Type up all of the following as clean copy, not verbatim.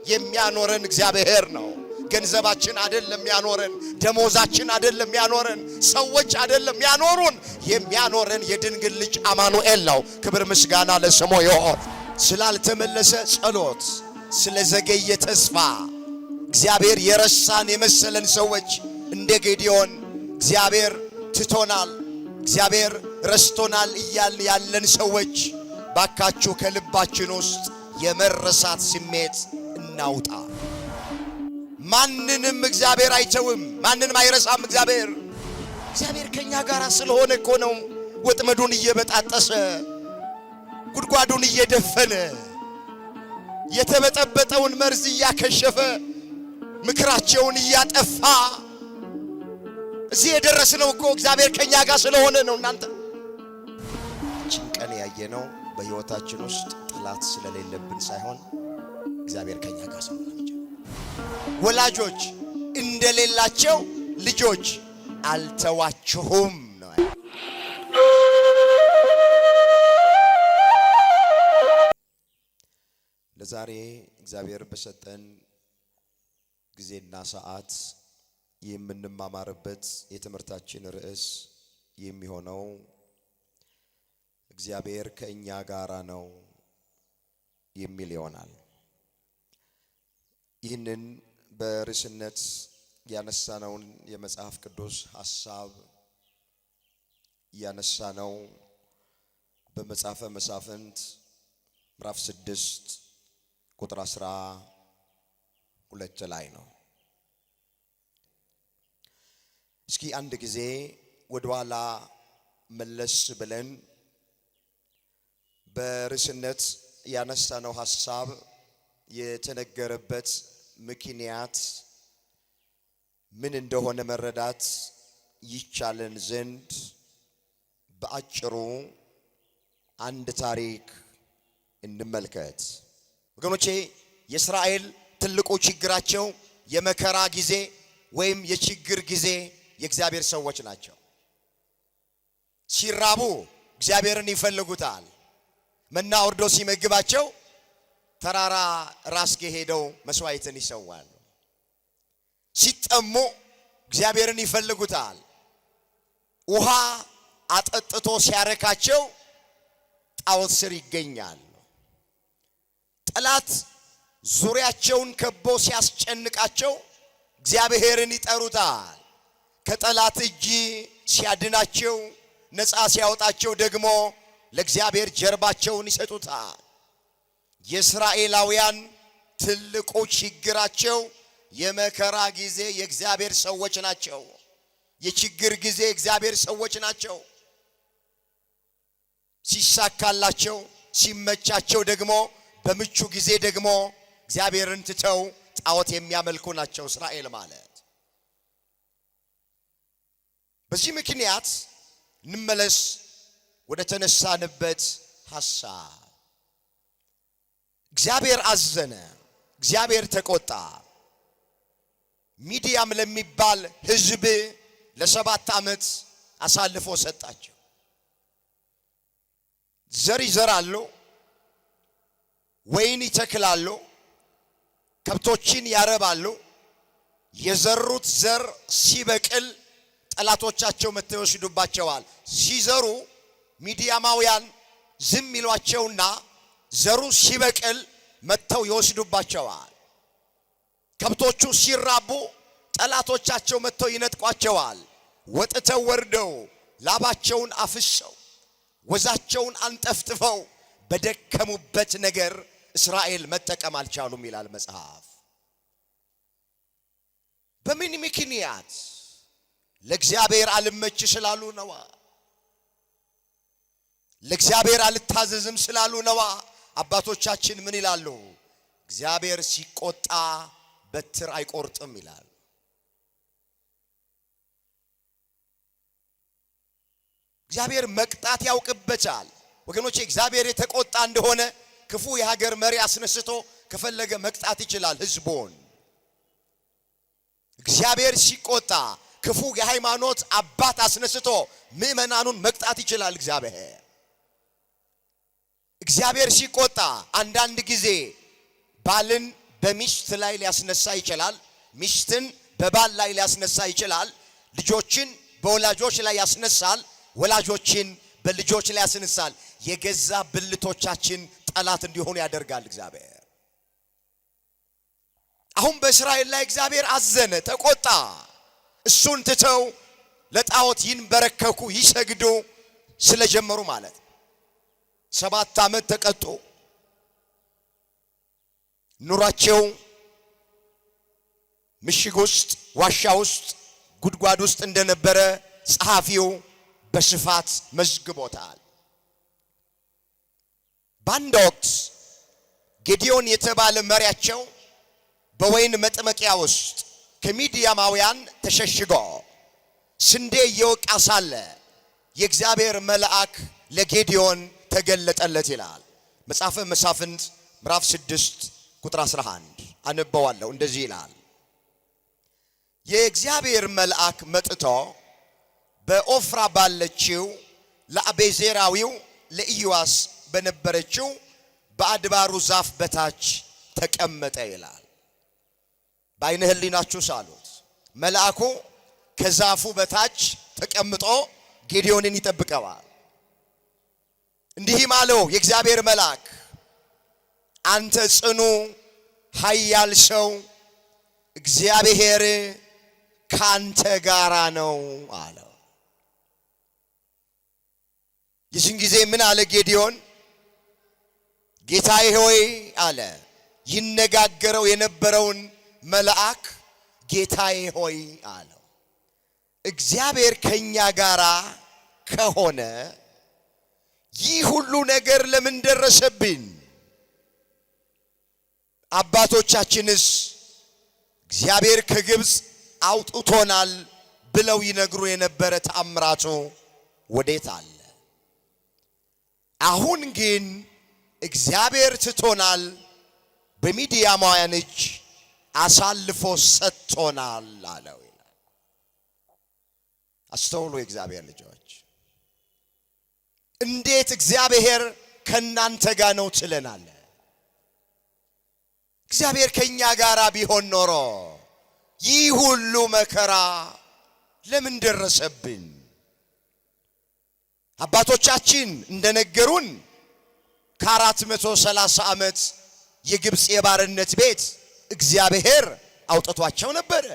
የሚያኖረን እግዚአብሔር ነው። ገንዘባችን አይደለም ያኖረን፣ ደሞዛችን አይደለም ያኖረን፣ ሰዎች አይደለም ያኖሩን። የሚያኖረን የድንግል ልጅ አማኑኤል ነው። ክብር ምስጋና ለስሙ ይሁን። ስላልተመለሰ ጸሎት፣ ስለዘገየ ተስፋ፣ እግዚአብሔር የረሳን የመሰለን ሰዎች እንደ ጌዲዮን እግዚአብሔር ትቶናል፣ እግዚአብሔር ረስቶናል እያልን ያለን ሰዎች ባካችሁ ከልባችን ውስጥ የመረሳት ስሜት እናውጣ። ማንንም እግዚአብሔር አይተውም፣ ማንንም አይረሳም። እግዚአብሔር ከኛ ጋር ስለሆነ እኮ ነው ወጥመዱን እየበጣጠሰ ጉድጓዱን እየደፈነ የተበጠበጠውን መርዝ እያከሸፈ ምክራቸውን እያጠፋ እዚህ የደረስነው እኮ እግዚአብሔር ከኛ ጋር ስለሆነ ነው። እናንተ ጭንቀን ያየነው በሕይወታችን ውስጥ ጠላት ስለሌለብን ሳይሆን እግዚአብሔር ከኛ ጋር ስለሆነ ነው። ወላጆች እንደሌላቸው ልጆች አልተዋችሁም ነው። ለዛሬ እግዚአብሔር በሰጠን ጊዜና ሰዓት የምንማማርበት የትምህርታችን ርዕስ የሚሆነው እግዚአብሔር ከእኛ ጋር ነው የሚል ይሆናል። ይህንን በርዕስነት ያነሳነውን የመጽሐፍ ቅዱስ ሐሳብ ያነሳነው በመጽሐፈ መሳፍንት ምዕራፍ 6 ቁጥር 12 ላይ ነው። እስኪ አንድ ጊዜ ወደ ኋላ መለስ ብለን በርዕስነት ያነሳነው ሐሳብ የተነገረበት ምክንያት ምን እንደሆነ መረዳት ይቻለን ዘንድ በአጭሩ አንድ ታሪክ እንመልከት። ወገኖቼ የእስራኤል ትልቁ ችግራቸው የመከራ ጊዜ ወይም የችግር ጊዜ የእግዚአብሔር ሰዎች ናቸው። ሲራቡ እግዚአብሔርን ይፈልጉታል። መና ወርዶ ሲመግባቸው ተራራ ራስጌ ሄደው መስዋዕትን ይሰዋሉ። ሲጠሙ እግዚአብሔርን ይፈልጉታል። ውሃ አጠጥቶ ሲያረካቸው ጣዖት ስር ይገኛሉ። ጠላት ዙሪያቸውን ከቦ ሲያስጨንቃቸው እግዚአብሔርን ይጠሩታል። ከጠላት እጅ ሲያድናቸው ነፃ ሲያወጣቸው ደግሞ ለእግዚአብሔር ጀርባቸውን ይሰጡታል። የእስራኤላውያን ትልቁ ችግራቸው የመከራ ጊዜ የእግዚአብሔር ሰዎች ናቸው። የችግር ጊዜ እግዚአብሔር ሰዎች ናቸው። ሲሳካላቸው ሲመቻቸው ደግሞ በምቹ ጊዜ ደግሞ እግዚአብሔርን ትተው ጣዖት የሚያመልኩ ናቸው እስራኤል ማለት። በዚህ ምክንያት እንመለስ ወደ ተነሳንበት ሐሳብ። እግዚአብሔር አዘነ፣ እግዚአብሔር ተቆጣ። ሚዲያም ለሚባል ሕዝብ ለ7 ዓመት አሳልፎ ሰጣቸው። ዘር ይዘራሉ፣ ወይን ይተክላሉ፣ ከብቶችን ያረባሉ። የዘሩት ዘር ሲበቅል ጠላቶቻቸው መተው ይወስዱባቸዋል። ሲዘሩ ሚዲያማውያን ዝም ይሏቸውና ዘሩ ሲበቅል መተው ይወስዱባቸዋል። ከብቶቹ ሲራቡ ጠላቶቻቸው መተው ይነጥቋቸዋል። ወጥተው ወርደው ላባቸውን አፍሰው ወዛቸውን አንጠፍጥፈው በደከሙበት ነገር እስራኤል መጠቀም አልቻሉም ይላል መጽሐፍ። በምን ምክንያት? ለእግዚአብሔር አልመች ስላሉ ነዋ። ለእግዚአብሔር አልታዘዝም ስላሉ ነዋ። አባቶቻችን ምን ይላሉ? እግዚአብሔር ሲቆጣ በትር አይቆርጥም ይላል። እግዚአብሔር መቅጣት ያውቅበታል። ወገኖቼ እግዚአብሔር የተቆጣ እንደሆነ ክፉ የሀገር መሪ አስነስቶ ከፈለገ መቅጣት ይችላል ህዝቡን። እግዚአብሔር ሲቆጣ ክፉ የሃይማኖት አባት አስነስቶ ምእመናኑን መቅጣት ይችላል እግዚአብሔር ሲቆጣ አንዳንድ ጊዜ ባልን በሚስት ላይ ሊያስነሳ ይችላል። ሚስትን በባል ላይ ሊያስነሳ ይችላል። ልጆችን በወላጆች ላይ ያስነሳል። ወላጆችን በልጆች ላይ ያስነሳል። የገዛ ብልቶቻችን ጠላት እንዲሆኑ ያደርጋል እግዚአብሔር። አሁን በእስራኤል ላይ እግዚአብሔር አዘነ፣ ተቆጣ። እሱን ትተው ለጣዖት ይንበረከኩ ይሰግዱ ስለጀመሩ ማለት 7 ዓመት ተቀጡ። ኑሯቸው ምሽግ ውስጥ፣ ዋሻ ውስጥ፣ ጉድጓድ ውስጥ እንደነበረ ጸሐፊው በስፋት መዝግቦታል። በአንድ ወቅት ጌዲዮን የተባለ መሪያቸው በወይን መጥመቂያ ውስጥ ከሚዲያማውያን ተሸሽጎ ስንዴ እየወቃ ሳለ የእግዚአብሔር መልአክ ለጌዲዮን ተገለጠለት ይላል። መጽሐፈ መሳፍንት ምዕራፍ 6 ቁጥር 11 አነበዋለሁ። እንደዚህ ይላል። የእግዚአብሔር መልአክ መጥቶ በኦፍራ ባለችው ለአቤዜራዊው ለኢዮአስ በነበረችው በአድባሩ ዛፍ በታች ተቀመጠ ይላል። በዓይነ ሕሊናችሁ ሳሉት። መልአኩ ከዛፉ በታች ተቀምጦ ጌዲዮንን ይጠብቀዋል። እንዲህም አለው የእግዚአብሔር መልአክ፣ አንተ ጽኑ ኃያል ሰው፣ እግዚአብሔር ካንተ ጋራ ነው አለው። ይህን ጊዜ ምን አለ ጌዲዮን? ጌታዬ ሆይ አለ። ይነጋገረው የነበረውን መልአክ ጌታዬ ሆይ አለው። እግዚአብሔር ከኛ ጋራ ከሆነ ይህ ሁሉ ነገር ለምን ደረሰብን? አባቶቻችንስ እግዚአብሔር ከግብፅ አውጥቶናል ብለው ይነግሩ የነበረ ተአምራቱ ወዴት አለ? አሁን ግን እግዚአብሔር ትቶናል፣ በሚዲያማውያን እጅ አሳልፎ ሰጥቶናል አለው ይላል። አስተውሉ የእግዚአብሔር ልጆች፣ እንዴት እግዚአብሔር ከናንተ ጋር ነው ትለናል? እግዚአብሔር ከኛ ጋር ቢሆን ኖሮ ይህ ሁሉ መከራ ለምን ደረሰብን? አባቶቻችን እንደነገሩን ከ430 ዓመት የግብፅ የባርነት ቤት እግዚአብሔር አውጥቷቸው ነበረ።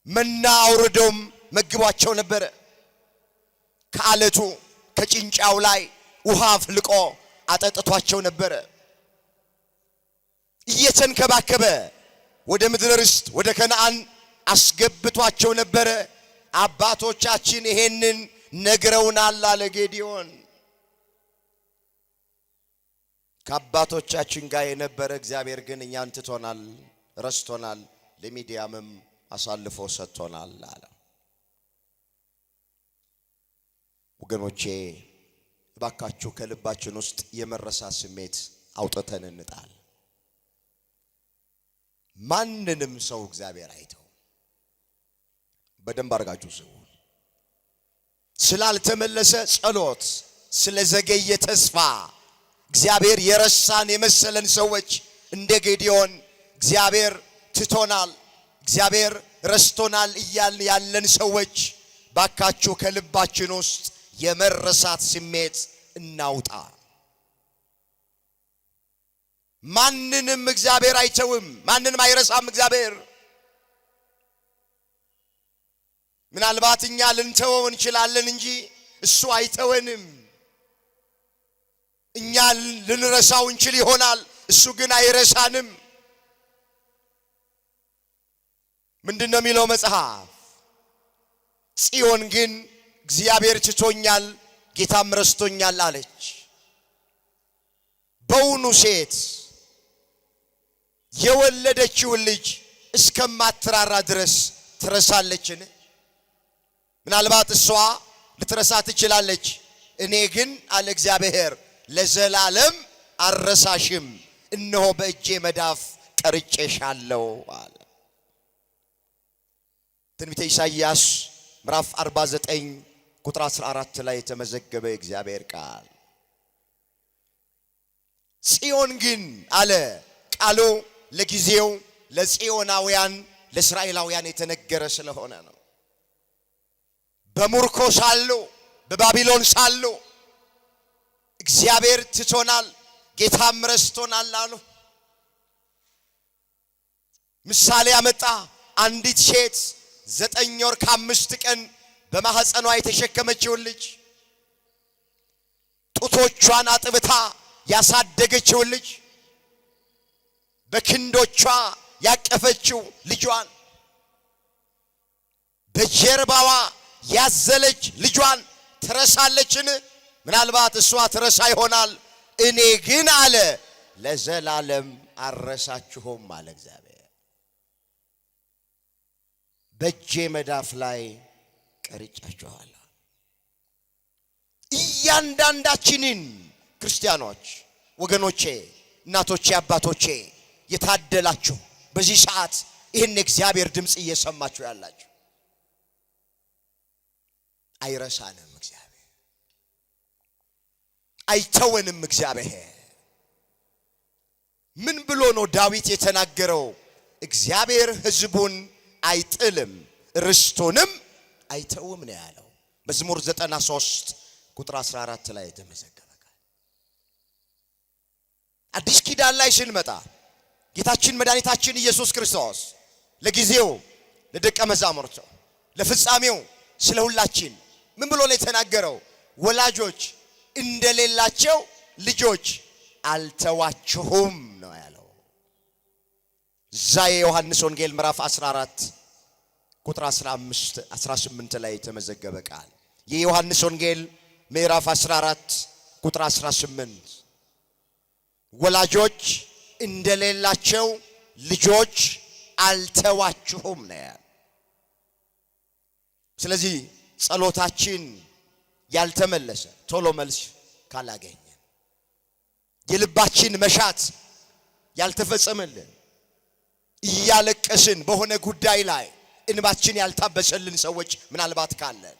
መና አውርዶም መግቧቸው ነበረ። ከአለቱ ከጭንጫው ላይ ውሃ አፍልቆ አጠጥቷቸው ነበረ። እየተንከባከበ ወደ ምድረ ርስት ወደ ከነዓን አስገብቷቸው ነበረ። አባቶቻችን ይሄንን ነግረውናል አለ ጌዲዮን። ከአባቶቻችን ጋር የነበረ እግዚአብሔር ግን እኛን ትቶናል፣ ረስቶናል፣ ለሚዲያምም አሳልፎ ሰጥቶናል አለ። ወገኖቼ እባካችሁ ከልባችን ውስጥ የመረሳት ስሜት አውጥተን እንጣል። ማንንም ሰው እግዚአብሔር አይተው። በደንብ አድርጋችሁ ስሙ። ስላልተመለሰ ጸሎት፣ ስለዘገየ ተስፋ እግዚአብሔር የረሳን የመሰለን ሰዎች እንደ ጌዲዮን እግዚአብሔር ትቶናል፣ እግዚአብሔር ረስቶናል እያልን ያለን ሰዎች ባካችሁ ከልባችን ውስጥ የመረሳት ስሜት እናውጣ። ማንንም እግዚአብሔር አይተውም፣ ማንንም አይረሳም እግዚአብሔር። ምናልባት እኛ ልንተወው እንችላለን እንጂ እሱ አይተወንም። እኛ ልንረሳው እንችል ይሆናል፣ እሱ ግን አይረሳንም። ምንድነው የሚለው መጽሐፍ? ጽዮን ግን እግዚአብሔር ትቶኛል ጌታም ረስቶኛል አለች። በውኑ ሴት የወለደችውን ልጅ እስከማትራራ ድረስ ትረሳለችን? ምናልባት እሷ ልትረሳ ትችላለች። እኔ ግን አለ እግዚአብሔር ለዘላለም አረሳሽም፣ እነሆ በእጄ መዳፍ ቀርጬሻለሁ አለ። ትንቢተ ኢሳይያስ ምዕራፍ 49 ቁጥር 14 ላይ የተመዘገበ እግዚአብሔር ቃል። ጽዮን ግን አለ ቃሉ ለጊዜው ለጽዮናውያን ለእስራኤላውያን የተነገረ ስለሆነ ነው። በሙርኮ ሳሉ በባቢሎን ሳሉ እግዚአብሔር ትቶናል ጌታም ረስቶናል አሉ። ምሳሌ ያመጣ አንዲት ሴት 9 ወር ከ5 ቀን በማህፀኗ የተሸከመችውን ልጅ ጡቶቿን አጥብታ ያሳደገችውን ልጅ በክንዶቿ ያቀፈችው ልጇን በጀርባዋ ያዘለች ልጇን ትረሳለችን? ምናልባት እሷ ትረሳ ይሆናል። እኔ ግን አለ ለዘላለም አረሳችሁም አለ እግዚአብሔር። በእጄ መዳፍ ላይ ቀርጫችኋለሁ። እያንዳንዳችንን ክርስቲያኖች ወገኖቼ፣ እናቶቼ፣ አባቶቼ የታደላችሁ በዚህ ሰዓት ይህን እግዚአብሔር ድምጽ እየሰማችሁ ያላችሁ አይረሳንም እግዚአብሔር፣ አይተወንም እግዚአብሔር። ምን ብሎ ነው ዳዊት የተናገረው? እግዚአብሔር ሕዝቡን አይጥልም ርስቱንም አይተውም ነው ያለው። መዝሙር 93 ቁጥር 14 ላይ የተመዘገበ ቃል። አዲስ ኪዳን ላይ ስንመጣ ጌታችን መድኃኒታችን ኢየሱስ ክርስቶስ ለጊዜው ለደቀ መዛሙርቱ ለፍጻሜው ስለ ሁላችን ምን ብሎ ነው የተናገረው? ወላጆች እንደሌላቸው ልጆች አልተዋችሁም ነው ያለው። እዛ የዮሐንስ ወንጌል ምዕራፍ 14 ቁጥር 15 18 ላይ የተመዘገበ ቃል። የዮሐንስ ወንጌል ምዕራፍ 14 ቁጥር 18 ወላጆች እንደሌላቸው ልጆች አልተዋችሁም ነው ያለው። ስለዚህ ጸሎታችን ያልተመለሰ ቶሎ መልስ ካላገኘ የልባችን መሻት ያልተፈጸመልን እያለቀስን በሆነ ጉዳይ ላይ እንባችን ያልታበሰልን ሰዎች ምናልባት ካለን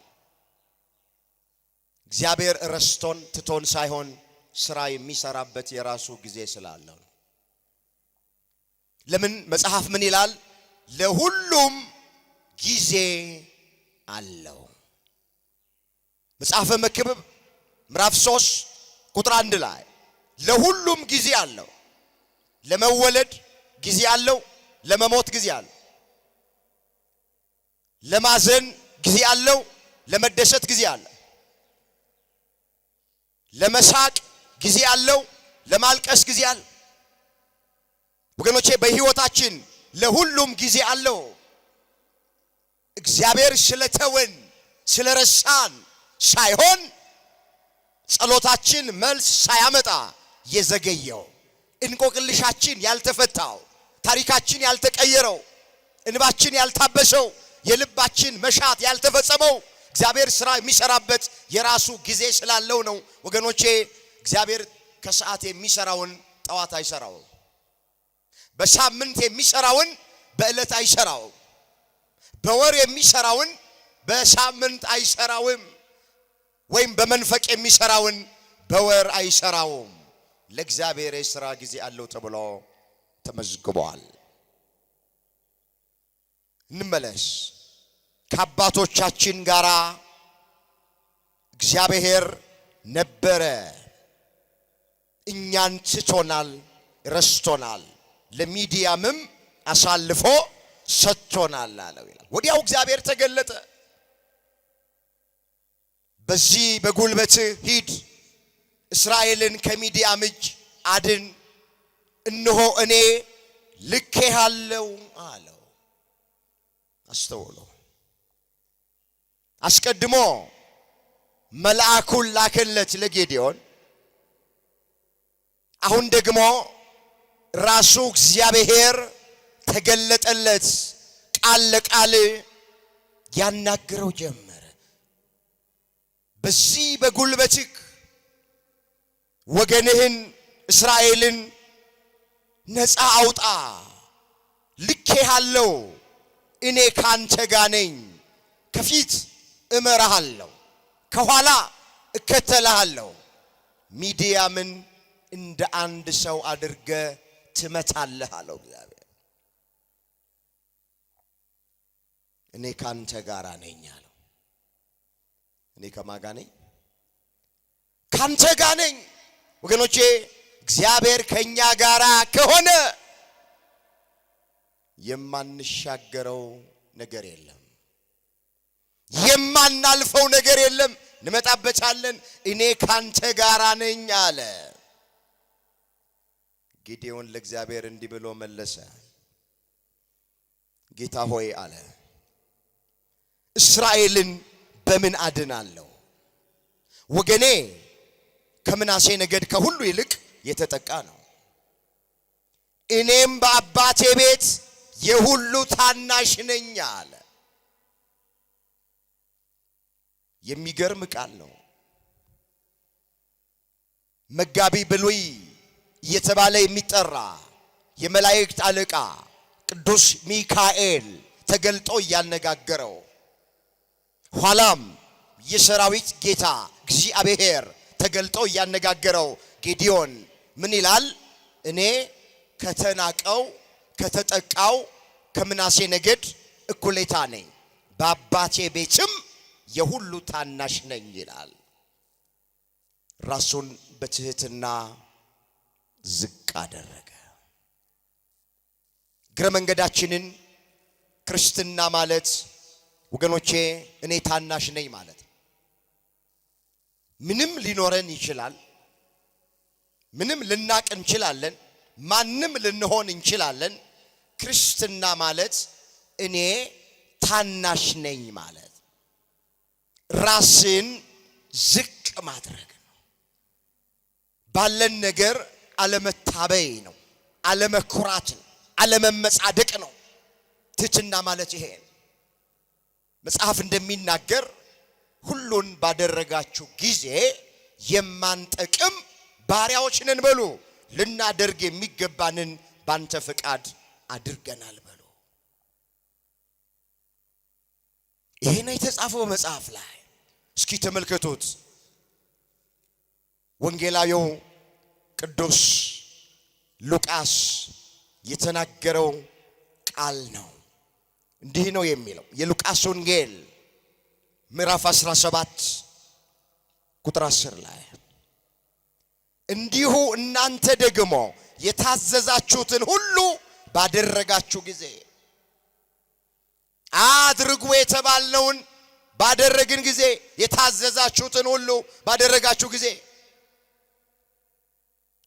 እግዚአብሔር ረስቶን ትቶን ሳይሆን ስራ የሚሰራበት የራሱ ጊዜ ስላለው ነው። ለምን መጽሐፍ ምን ይላል? ለሁሉም ጊዜ አለው። መጽሐፈ መክብብ ምዕራፍ 3 ቁጥር 1 ላይ ለሁሉም ጊዜ አለው። ለመወለድ ጊዜ አለው፣ ለመሞት ጊዜ አለው፣ ለማዘን ጊዜ አለው፣ ለመደሰት ጊዜ አለው፣ ለመሳቅ ጊዜ አለው፣ ለማልቀስ ጊዜ አለው። ወገኖቼ በህይወታችን ለሁሉም ጊዜ አለው። እግዚአብሔር ስለተወን ስለረሳን ሳይሆን ጸሎታችን መልስ ሳያመጣ የዘገየው እንቆቅልሻችን ያልተፈታው ታሪካችን ያልተቀየረው እንባችን ያልታበሰው የልባችን መሻት ያልተፈጸመው እግዚአብሔር ስራ የሚሰራበት የራሱ ጊዜ ስላለው ነው። ወገኖቼ እግዚአብሔር ከሰዓት የሚሰራውን ጠዋት አይሰራው፣ በሳምንት የሚሰራውን በእለት አይሰራው፣ በወር የሚሰራውን በሳምንት አይሰራውም፣ ወይም በመንፈቅ የሚሰራውን በወር አይሰራውም። ለእግዚአብሔር የሥራ ጊዜ አለው ተብሎ ተመዝግቧል። እንመለስ። ከአባቶቻችን ጋራ እግዚአብሔር ነበረ፣ እኛን ትቶናል፣ ረስቶናል፣ ለሚዲያምም አሳልፎ ሰጥቶናል አለው ይላል። ወዲያው እግዚአብሔር ተገለጠ። በዚህ በጉልበት ሂድ እስራኤልን ከሚዲያም እጅ አድን፣ እነሆ እኔ ልኬሃለሁ አለው። አስተውሎ አስቀድሞ መልአኩን ላከለት ለጌዲዮን። አሁን ደግሞ ራሱ እግዚአብሔር ተገለጠለት፣ ቃል ለቃል ያናግረው ጀመረ። በዚህ በጉልበትህ ወገንህን እስራኤልን ነፃ አውጣ፣ ልኬሃለሁ፣ እኔ ካንተ ጋር ነኝ፣ ከፊት እመራሃለሁ፣ ከኋላ እከተልሃለሁ፣ ሚዲያምን እንደ አንድ ሰው አድርገ ትመታለህ አለው እግዚአብሔር። እኔ ካንተ ጋር ነኝ አለው። እኔ ከማን ጋር ነኝ? ካንተ ጋር ነኝ። ወገኖቼ እግዚአብሔር ከኛ ጋር ከሆነ የማንሻገረው ነገር የለም፣ የማናልፈው ነገር የለም። እንመጣበታለን። እኔ ካንተ ጋር ነኝ አለ። ጌዴዎን ለእግዚአብሔር እንዲህ ብሎ መለሰ። ጌታ ሆይ አለ፣ እስራኤልን በምን አድናለሁ? ወገኔ ከምናሴ ነገድ ከሁሉ ይልቅ የተጠቃ ነው። እኔም በአባቴ ቤት የሁሉ ታናሽ ነኝ አለ። የሚገርም ቃል ነው። መጋቢ ብሉይ እየተባለ የሚጠራ የመላእክት አለቃ ቅዱስ ሚካኤል ተገልጦ እያነጋገረው፣ ኋላም የሰራዊት ጌታ እግዚአብሔር ተገልጦ እያነጋገረው ጌዴዎን ምን ይላል? እኔ ከተናቀው ከተጠቃው ከምናሴ ነገድ እኩሌታ ነኝ፣ በአባቴ ቤትም የሁሉ ታናሽ ነኝ ይላል። ራሱን በትህትና ዝቅ አደረገ። እግረ መንገዳችንን ክርስትና ማለት ወገኖቼ እኔ ታናሽ ነኝ ማለት ነው። ምንም ሊኖረን ይችላል፣ ምንም ልናቅ እንችላለን፣ ማንም ልንሆን እንችላለን። ክርስትና ማለት እኔ ታናሽ ነኝ ማለት ራስን ዝቅ ማድረግ ነው። ባለን ነገር አለመታበይ ነው፣ አለመኩራት ነው፣ አለመመጻደቅ ነው። ትህትና ማለት ይሄ ነው። መጽሐፍ እንደሚናገር ሁሉን ባደረጋችሁ ጊዜ የማንጠቅም ባሪያዎች ነን በሉ። ልናደርግ የሚገባንን ባንተ ፍቃድ አድርገናል በሉ። ይሄ ነው የተጻፈው መጽሐፍ ላይ። እስኪ ተመልከቱት። ወንጌላዊው ቅዱስ ሉቃስ የተናገረው ቃል ነው። እንዲህ ነው የሚለው የሉቃስ ወንጌል ምዕራፍ 17 ቁጥር 10 ላይ እንዲሁ እናንተ ደግሞ የታዘዛችሁትን ሁሉ ባደረጋችሁ ጊዜ፣ አድርጉ የተባልነውን ባደረግን ጊዜ፣ የታዘዛችሁትን ሁሉ ባደረጋችሁ ጊዜ፣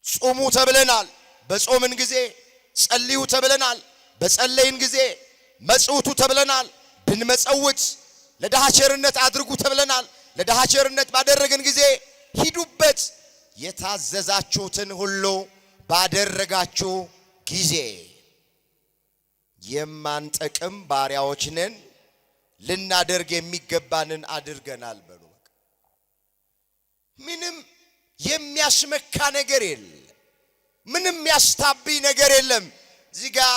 ጾሙ ተብለናል፣ በጾምን ጊዜ፣ ጸልዩ ተብለናል፣ በጸለይን ጊዜ፣ መጽውቱ ተብለናል፣ ብንመጸውት፣ ለድሃ ቸርነት አድርጉ ተብለናል፣ ለድሃ ቸርነት ባደረግን ጊዜ፣ ሂዱበት፣ የታዘዛችሁትን ሁሉ ባደረጋችሁ ጊዜ የማንጠቅም ባሪያዎች ነን፣ ልናደርግ የሚገባንን አድርገናል በሉ። ምንም የሚያስመካ ነገር የለም፣ ምንም ያስታብይ ነገር የለም። እዚህ ጋር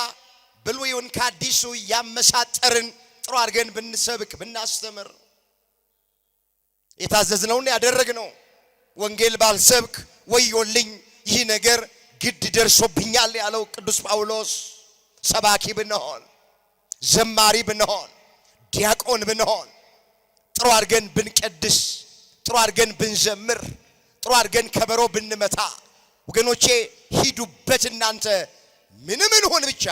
ብሉይን ከአዲሱ ያመሳጠርን ጥሩ አድርገን ብንሰብክ ብናስተምር የታዘዝነውን ያደረግነው። ወንጌል ባልሰብክ ወዮልኝ ይህ ነገር ግድ ደርሶብኛል ያለው ቅዱስ ጳውሎስ ሰባኪ ብንሆን፣ ዘማሪ ብንሆን፣ ዲያቆን ብንሆን፣ ጥሩ አድርገን ብንቀድስ፣ ጥሩ አድርገን ብንዘምር፣ ጥሩ አድርገን ከበሮ ብንመታ፣ ወገኖቼ ሂዱበት እናንተ ምንም እንሁን ብቻ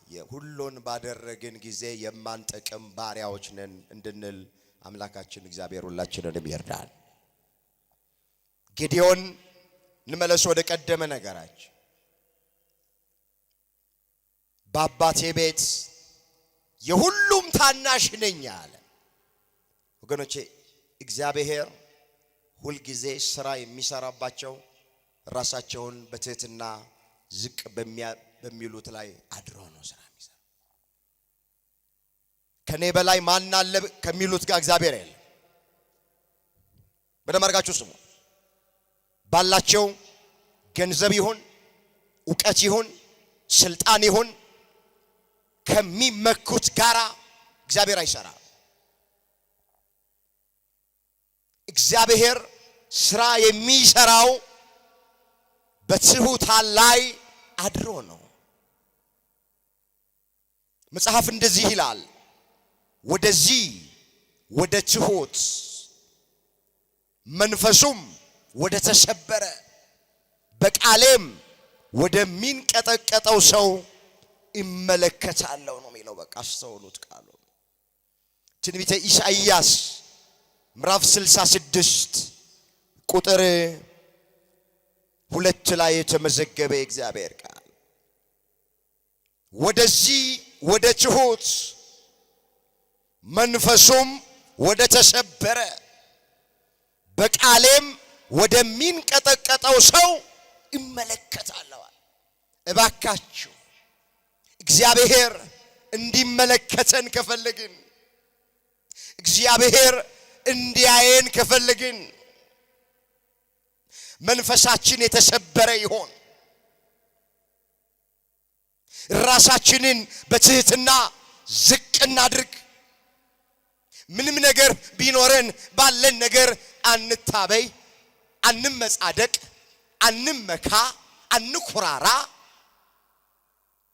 የሁሉን ባደረግን ጊዜ የማንጠቅም ባሪያዎች ነን እንድንል አምላካችን እግዚአብሔር ሁላችንንም ይርዳል። ጌዴዎን እንመለስ ወደ ቀደመ ነገራችን። በአባቴ ቤት የሁሉም ታናሽ ነኝ አለ። ወገኖቼ እግዚአብሔር ሁልጊዜ ስራ የሚሰራባቸው ራሳቸውን በትህትና ዝቅ በሚሉት ላይ አድሮ ነው ስራ የሚሰራ። ከኔ በላይ ማን አለ ከሚሉት ጋር እግዚአብሔር የለም። በደም አድርጋችሁ ስሙ። ባላቸው ገንዘብ ይሁን ዕውቀት ይሁን ስልጣን ይሁን ከሚመኩት ጋራ እግዚአብሔር አይሰራ። እግዚአብሔር ስራ የሚሰራው በትሑታን ላይ አድሮ ነው። መጽሐፍ እንደዚህ ይላል፣ ወደዚህ ወደ ትሑት መንፈሱም ወደ ተሰበረ በቃሌም ወደሚንቀጠቀጠው ሰው ይመለከታለሁ ነው የሚለው። በቃ አስተውሉት ቃሉ። ትንቢተ ኢሳይያስ ምዕራፍ 66 ቁጥር 2 ላይ የተመዘገበ የእግዚአብሔር ቃል ወደዚህ ወደ ትሑት መንፈሱም ወደ ተሰበረ በቃሌም ወደሚንቀጠቀጠው ሰው ይመለከታለሁ። እባካችሁ እግዚአብሔር እንዲመለከተን ከፈለግን፣ እግዚአብሔር እንዲያየን ከፈለግን መንፈሳችን የተሰበረ ይሆን። ራሳችንን በትህትና ዝቅ እናድርግ። ምንም ነገር ቢኖረን ባለን ነገር አንታበይ፣ አንመጻደቅ፣ አንመካ፣ አንኩራራ።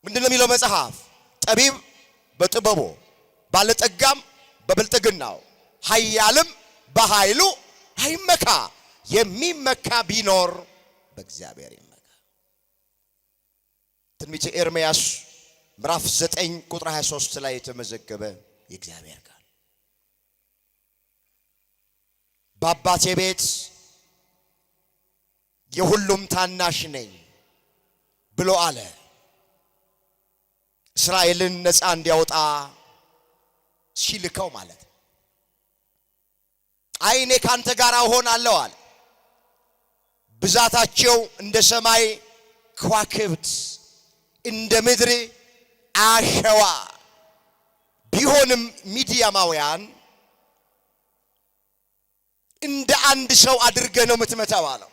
ምንድነው የሚለው መጽሐፍ? ጠቢብ በጥበቡ ባለጠጋም በብልጥግናው ኃያልም በኃይሉ አይመካ፣ የሚመካ ቢኖር በእግዚአብሔር ይመካ። ትንቢተ ኤርምያስ ምዕራፍ 9 ቁጥር 23 ላይ የተመዘገበ የእግዚአብሔር ቃል በአባቴ ቤት የሁሉም ታናሽ ነኝ ብሎ አለ። እስራኤልን ነፃ እንዲያወጣ ሲልከው ማለት አይ እኔ ካንተ ጋር እሆናለሁ አለ። ብዛታቸው እንደ ሰማይ ከዋክብት እንደ ምድር አሸዋ ቢሆንም ሚዲያማውያን እንደ አንድ ሰው አድርገህ ነው የምትመታው አለው።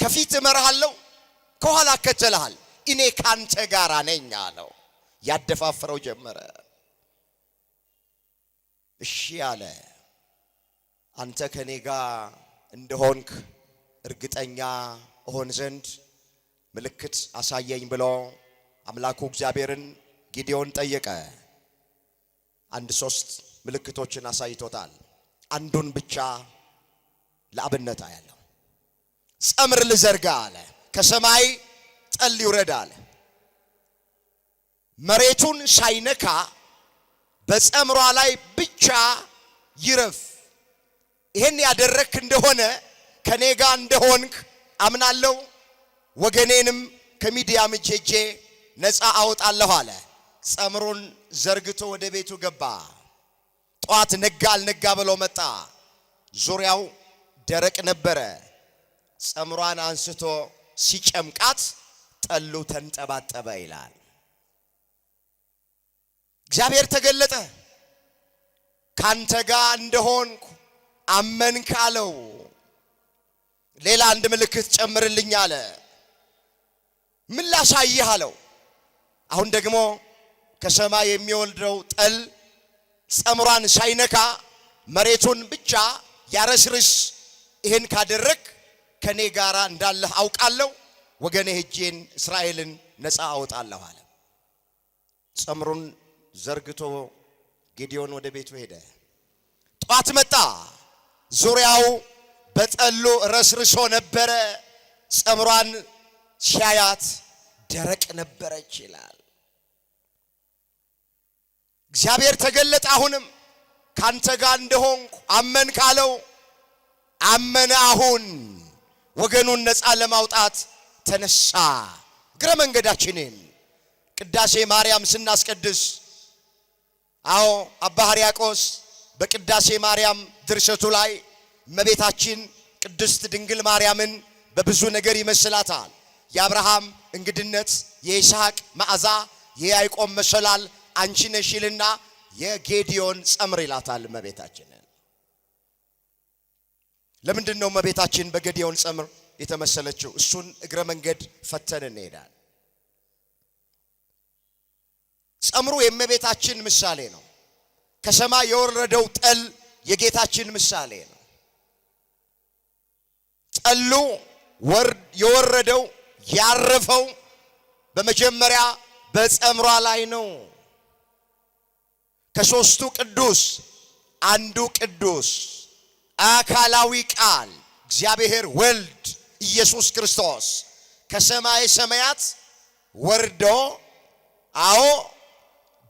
ከፊት እመራሃለሁ፣ ከኋላ እከተልሃል፣ እኔ ካንተ ጋር ነኝ አለው። ያደፋፍረው ጀመረ። እሺ አለ። አንተ ከኔ ጋር እንደሆንክ እርግጠኛ እሆን ዘንድ ምልክት አሳየኝ ብሎ አምላኩ እግዚአብሔርን ጌዴዎን ጠየቀ። 3 ምልክቶችን አሳይቶታል። አንዱን ብቻ ለአብነት ያለው ጸምር ልዘርጋ አለ። ከሰማይ ጠል ይውረድ አለ። መሬቱን ሳይነካ በጸምሯ ላይ ብቻ ይረፍ። ይሄን ያደረክ እንደሆነ ከኔ ጋር እንደሆንክ አምናለሁ፣ ወገኔንም ከሚዲያም እጄ ነፃ አወጣለሁ አለ። ጸምሩን ዘርግቶ ወደ ቤቱ ገባ። ጧት ነጋ አልነጋ ብሎ መጣ። ዙሪያው ደረቅ ነበረ። ጸምሯን አንስቶ ሲጨምቃት ጠሉ ተንጠባጠበ ይላል። እግዚአብሔር ተገለጠ። ካንተ ጋር እንደሆንኩ አመንክ አለው። ሌላ አንድ ምልክት ጨምርልኝ አለ። ምን ላሳይህ አለው። አሁን ደግሞ ከሰማይ የሚወልደው ጠል ጸምሯን ሳይነካ መሬቱን ብቻ ያረስርስ። ይሄን ካደረክ ከኔ ጋራ እንዳለህ አውቃለሁ፣ ወገኔ ሄጄን እስራኤልን ነፃ አወጣለሁ አለ። ጸምሩን ዘርግቶ ጌዴዎን ወደ ቤቱ ሄደ። ጧት መጣ። ዙሪያው በጠሉ ረስርሶ ነበረ። ጸምሯን ሲያያት ደረቅ ነበረች ይላል። እግዚአብሔር ተገለጠ። አሁንም ካንተ ጋር እንደሆንኩ አመንክ አለው። አመነ። አሁን ወገኑን ነፃ ለማውጣት ተነሳ። እግረ መንገዳችንን ቅዳሴ ማርያም ስናስቀድስ አዎ አባ ሕርያቆስ በቅዳሴ ማርያም ድርሰቱ ላይ እመቤታችን ቅድስት ድንግል ማርያምን በብዙ ነገር ይመስላታል። የአብርሃም እንግድነት፣ የይስሐቅ መዓዛ፣ የያዕቆብ መሰላል አንቺ ነሽ ይልና የጌዴዎን ጸምር ይላታል እመቤታችንን። ለምንድን ነው እመቤታችን በጌዴዎን ጸምር የተመሰለችው? እሱን እግረ መንገድ ፈተን እንሄዳለን። ጸምሩ የእመቤታችን ምሳሌ ነው። ከሰማይ የወረደው ጠል የጌታችን ምሳሌ ነው። ጠሉ የወረደው ያረፈው በመጀመሪያ በጸምሯ ላይ ነው። ከሶስቱ ቅዱስ አንዱ ቅዱስ አካላዊ ቃል እግዚአብሔር ወልድ ኢየሱስ ክርስቶስ ከሰማይ ሰማያት ወርዶ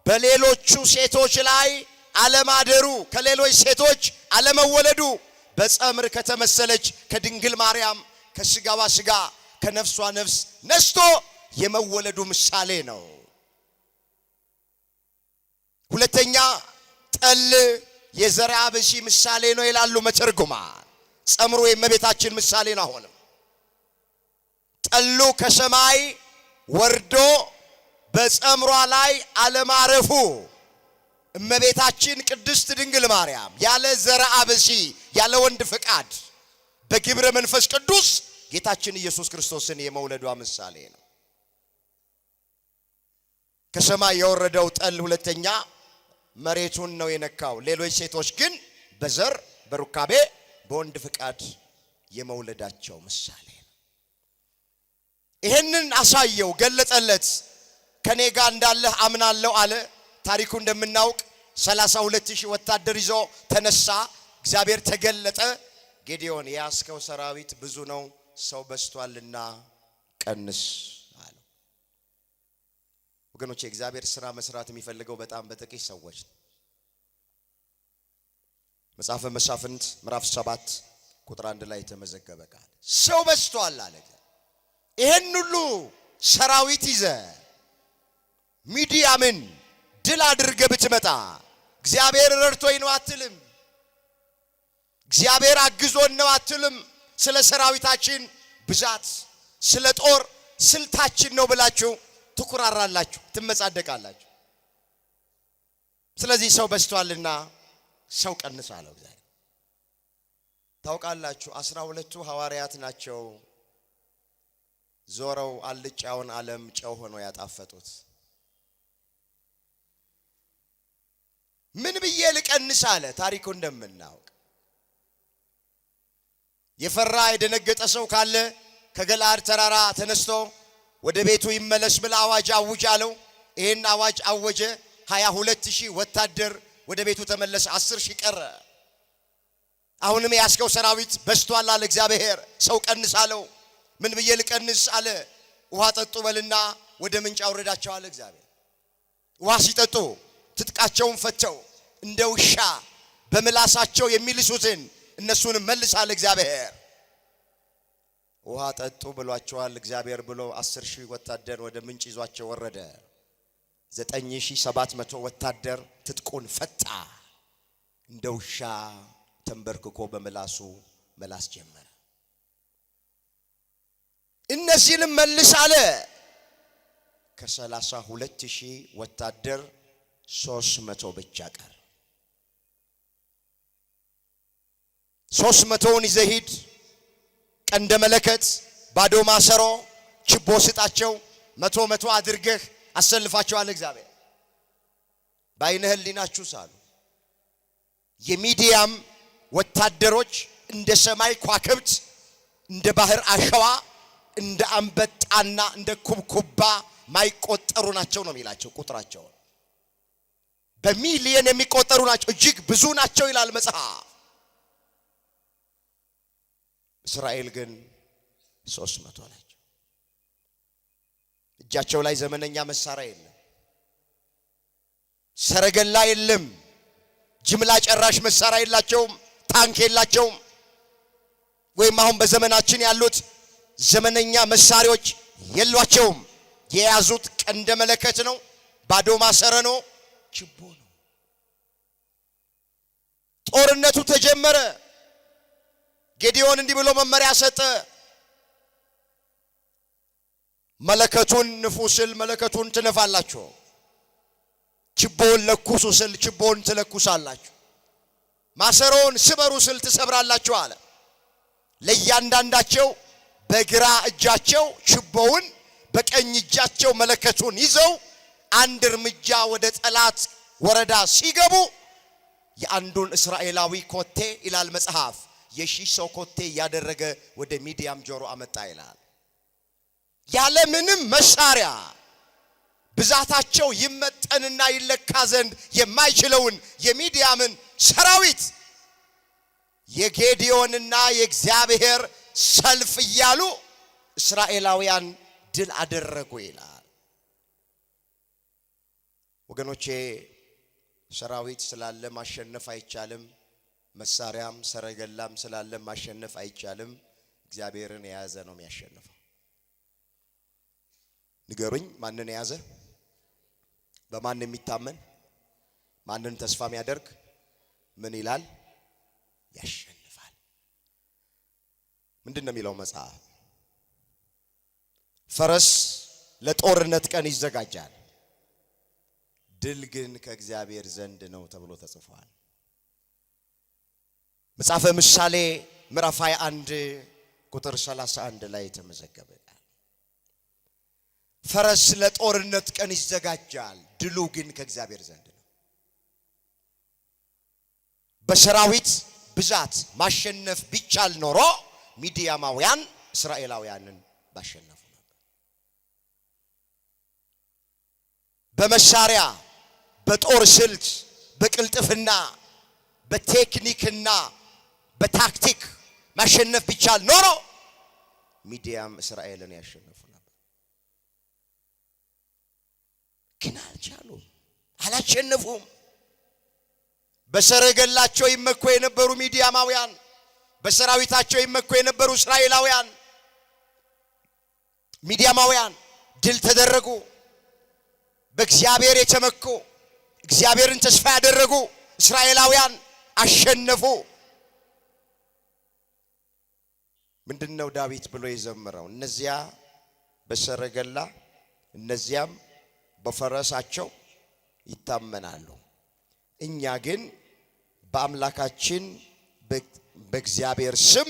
በሌሎቹ ሴቶች ላይ አለማደሩ፣ ከሌሎች ሴቶች አለመወለዱ፣ በጸምር ከተመሰለች ከድንግል ማርያም ከስጋዋ ስጋ ከነፍሷ ነፍስ ነስቶ የመወለዱ ምሳሌ ነው። ሁለተኛ ጠል የዘርአ ብእሲ ምሳሌ ነው ይላሉ መተርጉማን። ጸምሩ የእመቤታችን ምሳሌ ነው። አሁንም ጠሉ ከሰማይ ወርዶ በጸምሯ ላይ አለማረፉ እመቤታችን ቅድስት ድንግል ማርያም ያለ ዘርአ ብእሲ ያለ ወንድ ፍቃድ በግብረ መንፈስ ቅዱስ ጌታችን ኢየሱስ ክርስቶስን የመውለዷ ምሳሌ ነው። ከሰማይ የወረደው ጠል ሁለተኛ መሬቱን ነው የነካው። ሌሎች ሴቶች ግን በዘር በሩካቤ በወንድ ፍቃድ የመውለዳቸው ምሳሌ ነው። ይሄንን አሳየው፣ ገለጸለት። ከኔ ጋር እንዳለህ አምናለሁ አለ። ታሪኩ እንደምናውቅ 32,000 ወታደር ይዞ ተነሳ። እግዚአብሔር ተገለጠ። ጌዲዮን የያዝከው ሰራዊት ብዙ ነው፣ ሰው በዝቷልና ቀንስ አለው። ወገኖቼ እግዚአብሔር ስራ መስራት የሚፈልገው በጣም በጥቂት ሰዎች ነው። መጽሐፈ መሳፍንት ምዕራፍ 7 ቁጥር 1 ላይ የተመዘገበ ቃል ሰው በዝቷል አለ። ይሄን ሁሉ ሰራዊት ይዘ ሚዲያምን ድል አድርገ ብትመጣ እግዚአብሔር ረድቶኝ ነው አትልም። እግዚአብሔር አግዞን ነው አትልም። ስለ ሰራዊታችን ብዛት ስለ ጦር ስልታችን ነው ብላችሁ ትኩራራላችሁ፣ ትመጻደቃላችሁ። ስለዚህ ሰው በዝቷልና ሰው ቀንስ አለው እግዚአብሔር። ታውቃላችሁ 12ቱ ሐዋርያት ናቸው ዞረው አልጫውን ዓለም ጨው ሆኖ ያጣፈጡት። ምን ብዬ ልቀንስ አለ። ታሪኩ እንደምናውቅ የፈራ የደነገጠ ሰው ካለ ከገለዓድ ተራራ ተነስቶ ወደ ቤቱ ይመለስ ብለ አዋጅ አውጅ አለው። ይሄን አዋጅ አወጀ። 22,000 ወታደር ወደ ቤቱ ተመለሰ። 10,000 ቀረ። አሁንም ያስከው ሰራዊት በዝቷል አለ እግዚአብሔር። ሰው ቀንስ አለው። ምን ብዬ ልቀንስ አለ። ውሃ ጠጡ በልና ወደ ምንጭ አውረዳቸው አለ እግዚአብሔር። ውሃ ሲጠጡ ትጥቃቸውን ፈተው እንደ ውሻ በምላሳቸው የሚልሱትን እነሱን መልሳለ እግዚአብሔር። ውሃ ጠጡ ብሏቸዋል እግዚአብሔር ብሎ 10,000 ወታደር ወደ ምንጭ ይዟቸው ወረደ። 9,700 ወታደር ትጥቁን ፈታ። እንደ ውሻ ተንበርክኮ በምላሱ መላስ ጀመረ። እነዚህንም መልስ አለ። ከ32,000 ወታደር 300 ብቻ ቀረ። 300ውን ይዘህ ሂድ፣ ቀንደ መለከት፣ ባዶ ማሰሮ፣ ችቦ ስጣቸው፣ 100 አድርገህ አሰልፋቸው አለ እግዚአብሔር። በዓይነ ሕሊናችሁ ሳሉ የሚዲያም ወታደሮች እንደ ሰማይ ኳክብት እንደ ባህር አሸዋ እንደ አንበጣና እንደ ኩብኩባ ማይቆጠሩ ናቸው ነው የሚላቸው። ቁጥራቸው በሚሊየን የሚቆጠሩ ናቸው፣ እጅግ ብዙ ናቸው ይላል መጽሐፍ። እስራኤል ግን 300 ናቸው። እጃቸው ላይ ዘመነኛ መሳሪያ የለም፣ ሰረገላ የለም፣ ጅምላ ጨራሽ መሳሪያ የላቸውም፣ ታንክ የላቸውም። ወይም አሁን በዘመናችን ያሉት ዘመነኛ መሳሪያዎች የሏቸውም። የያዙት ቀንደ መለከት ነው፣ ባዶ ማሰረ ነው፣ ችቦ ነው። ጦርነቱ ተጀመረ። ጌዲዮን እንዲህ ብሎ መመሪያ ሰጠ። መለከቱን ንፉ ስል መለከቱን ትነፋላችሁ፣ ችቦውን ለኩሱ ስል ችቦውን ትለኩሳላችሁ፣ ማሰሮውን ስበሩ ስል ትሰብራላችሁ አለ። ለእያንዳንዳቸው በግራ እጃቸው ችቦውን በቀኝ እጃቸው መለከቱን ይዘው አንድ እርምጃ ወደ ጠላት ወረዳ ሲገቡ የአንዱን እስራኤላዊ ኮቴ ይላል መጽሐፍ የ1,000 ሰው ኮቴ ያደረገ ወደ ሚዲያም ጆሮ አመጣ ይላል። ያለ ምንም መሳሪያ ብዛታቸው ይመጠንና ይለካ ዘንድ የማይችለውን የሚዲያምን ሰራዊት የጌዲዮንና የእግዚአብሔር ሰልፍ እያሉ እስራኤላውያን ድል አደረጉ ይላል። ወገኖቼ ሰራዊት ስላለ ማሸነፍ አይቻልም። መሳሪያም ሰረገላም ስላለ ማሸነፍ አይቻልም። እግዚአብሔርን የያዘ ነው የሚያሸንፈው። ንገሩኝ፣ ማንን የያዘ? በማን የሚታመን? ማንን ተስፋ የሚያደርግ? ምን ይላል? ያሸንፋል። ምንድነው የሚለው መጽሐፍ? ፈረስ ለጦርነት ቀን ይዘጋጃል፣ ድል ግን ከእግዚአብሔር ዘንድ ነው ተብሎ ተጽፏል። መጽሐፈ ምሳሌ ምዕራፍ 21 ቁጥር 31 ላይ ተመዘገበ። ፈረስ ለጦርነት ቀን ይዘጋጃል፣ ድሉ ግን ከእግዚአብሔር ዘንድ ነው። በሰራዊት ብዛት ማሸነፍ ቢቻል ኖሮ ሚዲያማውያን እስራኤላውያንን ባሸነፉ ነበር። በመሳሪያ በጦር ስልት በቅልጥፍና በቴክኒክና በታክቲክ ማሸነፍ ቢቻል ኖሮ ሚዲያም እስራኤልን ያሸነፉ ነበር። ግን አልቻሉም፣ አላሸነፉም። በሰረገላቸው ይመኩ የነበሩ ሚዲያማውያን፣ በሰራዊታቸው ይመኩ የነበሩ እስራኤላውያን ሚዲያማውያን ድል ተደረጉ። በእግዚአብሔር የተመኩ እግዚአብሔርን ተስፋ ያደረጉ እስራኤላውያን አሸነፉ። ምንድነው ዳዊት ብሎ የዘመረው? እነዚያ በሰረገላ እነዚያም በፈረሳቸው ይታመናሉ፣ እኛ ግን በአምላካችን በእግዚአብሔር ስም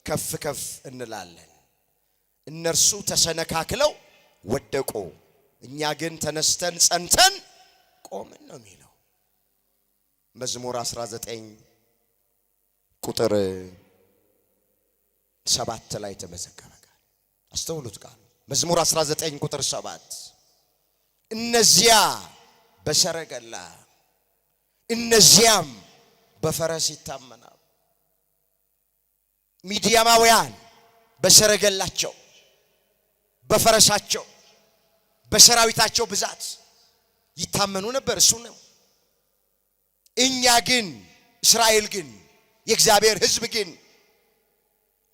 ከፍ ከፍ እንላለን። እነርሱ ተሰነካክለው ወደቁ፣ እኛ ግን ተነስተን ጸንተን ቆምን ነው የሚለው። መዝሙር 19 ቁጥር 7 ላይ ተመዘገበ ቃል። አስተውሉት ቃል መዝሙር 19 ቁጥር 7 እነዚያ በሰረገላ እነዚያም በፈረስ ይታመናሉ። ሚዲያማውያን በሰረገላቸው በፈረሳቸው በሰራዊታቸው ብዛት ይታመኑ ነበር። እሱ ነው። እኛ ግን እስራኤል ግን የእግዚአብሔር ሕዝብ ግን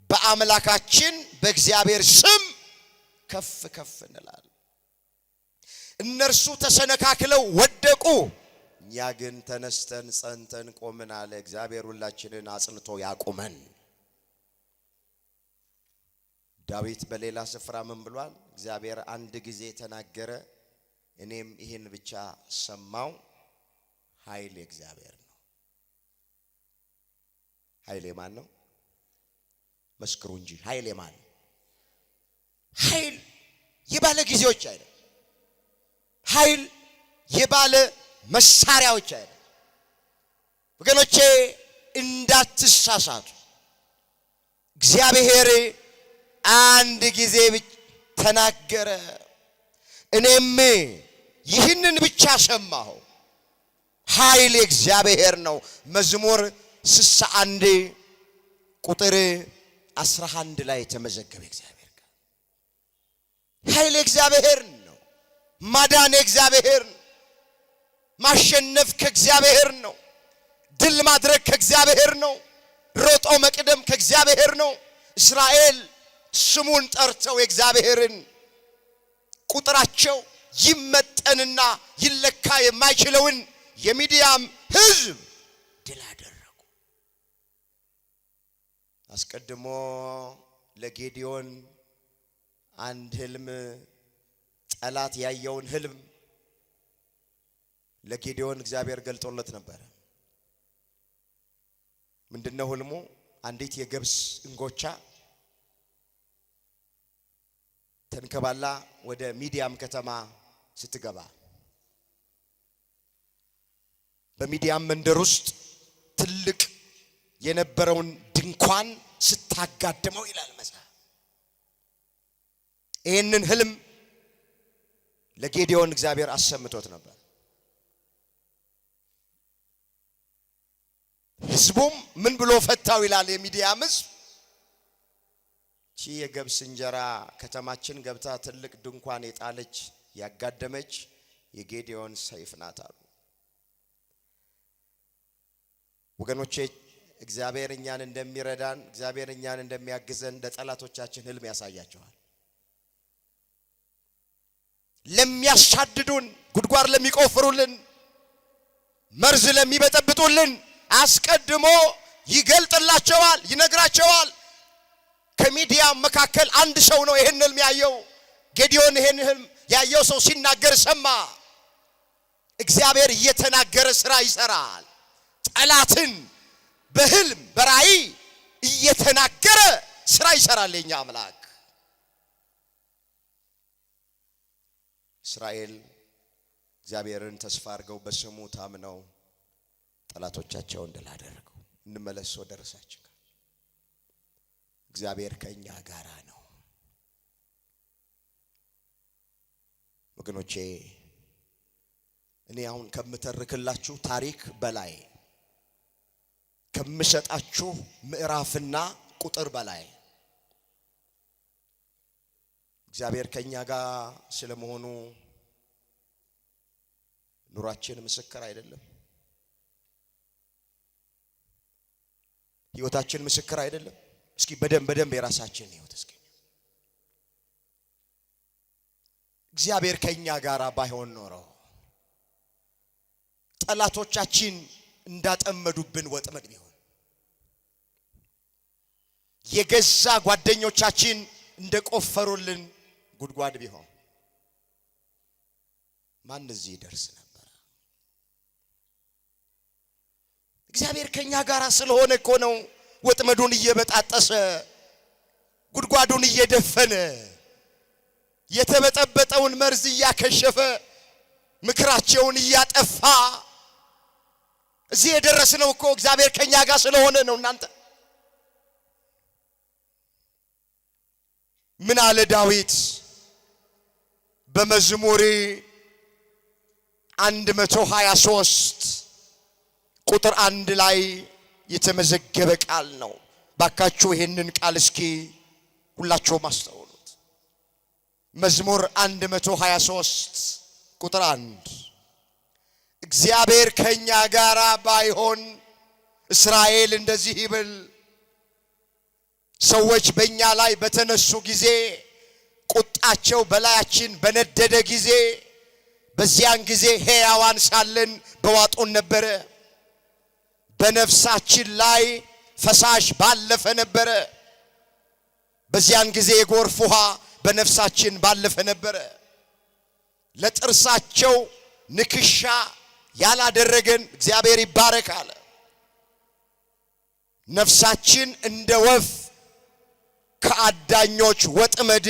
በአምላካችን በእግዚአብሔር ስም ከፍ ከፍ እንላለን። እነርሱ ተሰነካክለው ወደቁ፣ እኛ ግን ተነስተን ጸንተን ቆምን አለ። እግዚአብሔር ሁላችንን አጽንቶ ያቁመን። ዳዊት በሌላ ስፍራ ምን ብሏል? እግዚአብሔር አንድ ጊዜ ተናገረ፣ እኔም ይህን ብቻ ሰማው። ኃይል የእግዚአብሔር ነው። ኃይል የማን ነው? መስክሩ እንጂ ኃይል የማን ነው? ኃይል የባለ ጊዜዎች አይደለም። ኃይል የባለ መሳሪያዎች አይደለም። ወገኖቼ እንዳትሳሳቱ። እግዚአብሔር አንድ ጊዜ ተናገረ፣ እኔም ይህንን ብቻ ሰማሁ። ኃይል የእግዚአብሔር ነው። መዝሙር 61 ቁጥር 11 ላይ ተመዘገበ። እግዚአብሔር ቃል ኃይል የእግዚአብሔር ነው። ማዳን የእግዚአብሔር ነው። ማሸነፍ ከእግዚአብሔር ነው። ድል ማድረግ ከእግዚአብሔር ነው። ሮጦ መቅደም ከእግዚአብሔር ነው። እስራኤል ስሙን ጠርተው የእግዚአብሔርን ቁጥራቸው ይመጠንና ይለካ የማይችለውን የሚዲያም ሕዝብ ድል አደረጉ። አስቀድሞ ለጌዲዮን አንድ ህልም ጠላት ያየውን ህልም ለጌዲዮን እግዚአብሔር ገልጦለት ነበር። ምንድነው ህልሙ? አንዲት የገብስ እንጎቻ ተንከባላ ወደ ሚዲያም ከተማ ስትገባ በሚዲያም መንደር ውስጥ ትልቅ የነበረውን ድንኳን ስታጋድመው ይላል መጽሐፍ። ይህንን ህልም ለጌዲዮን እግዚአብሔር አሰምቶት ነበር። ህዝቡም ምን ብሎ ፈታው ይላል የሚዲያም ሕዝብ፣ የገብስ እንጀራ ከተማችን ገብታ ትልቅ ድንኳን የጣለች ያጋደመች የጌዲዮን ሰይፍ ናት አሉ። ወገኖቼ እግዚአብሔር እኛን እንደሚረዳን እግዚአብሔር እኛን እንደሚያግዘን ለጠላቶቻችን ህልም ያሳያቸዋል። ለሚያሳድዱን፣ ጉድጓድ ለሚቆፍሩልን፣ መርዝ ለሚበጠብጡልን አስቀድሞ ይገልጥላቸዋል፣ ይነግራቸዋል። ከሚዲያም መካከል አንድ ሰው ነው ይሄን ህልም ያየው። ጌዲዮን ይሄን ህልም ያየው ሰው ሲናገር ሰማ። እግዚአብሔር እየተናገረ ስራ ይሰራል። ጠላትን በህልም በራእይ እየተናገረ ስራ ይሰራል የኛ አምላክ። እስራኤል እግዚአብሔርን ተስፋ አድርገው በስሙ ታምነው ጠላቶቻቸውን ድል አደረጉ። እንመለስ ወደ ርዕሳችን። እግዚአብሔር ከኛ ጋራ ነው። ወገኖቼ እኔ አሁን ከምተርክላችሁ ታሪክ በላይ ከምሰጣችሁ ምዕራፍና ቁጥር በላይ እግዚአብሔር ከኛ ጋር ስለመሆኑ ኑራችን ምስክር አይደለም? ህይወታችን ምስክር አይደለም? እስኪ በደንብ የራሳችን ህይወት እስኪ እግዚአብሔር ከኛ ጋር ባይሆን ኖሮ ጠላቶቻችን እንዳጠመዱብን ወጥመድ ቢሆን፣ የገዛ ጓደኞቻችን እንደቆፈሩልን ጉድጓድ ቢሆን ማን እዚህ ይደርስ ነበር? እግዚአብሔር ከኛ ጋር ስለሆነ እኮ ነው ወጥመዱን እየበጣጠሰ ጉድጓዱን እየደፈነ የተበጠበጠውን መርዝ እያከሸፈ ምክራቸውን እያጠፋ እዚህ የደረስነው እኮ እግዚአብሔር ከኛ ጋር ስለሆነ ነው። እናንተ ምን አለ ዳዊት በመዝሙር 123 ቁጥር 1 ላይ የተመዘገበ ቃል ነው። ባካችሁ ይሄንን ቃል እስኪ ሁላችሁም አስተውሉት። መዝሙር 123 ቁጥር 1 እግዚአብሔር ከኛ ጋር ባይሆን እስራኤል እንደዚህ ይብል፣ ሰዎች በእኛ ላይ በተነሱ ጊዜ፣ ቁጣቸው በላያችን በነደደ ጊዜ፣ በዚያን ጊዜ ሕያዋን ሳለን በዋጡን ነበረ፣ በነፍሳችን ላይ ፈሳሽ ባለፈ ነበረ። በዚያን ጊዜ የጎርፍ ውሃ በነፍሳችን ባለፈ ነበረ። ለጥርሳቸው ንክሻ ያላደረገን እግዚአብሔር ይባረክ አለ። ነፍሳችን እንደ ወፍ ከአዳኞች ወጥመድ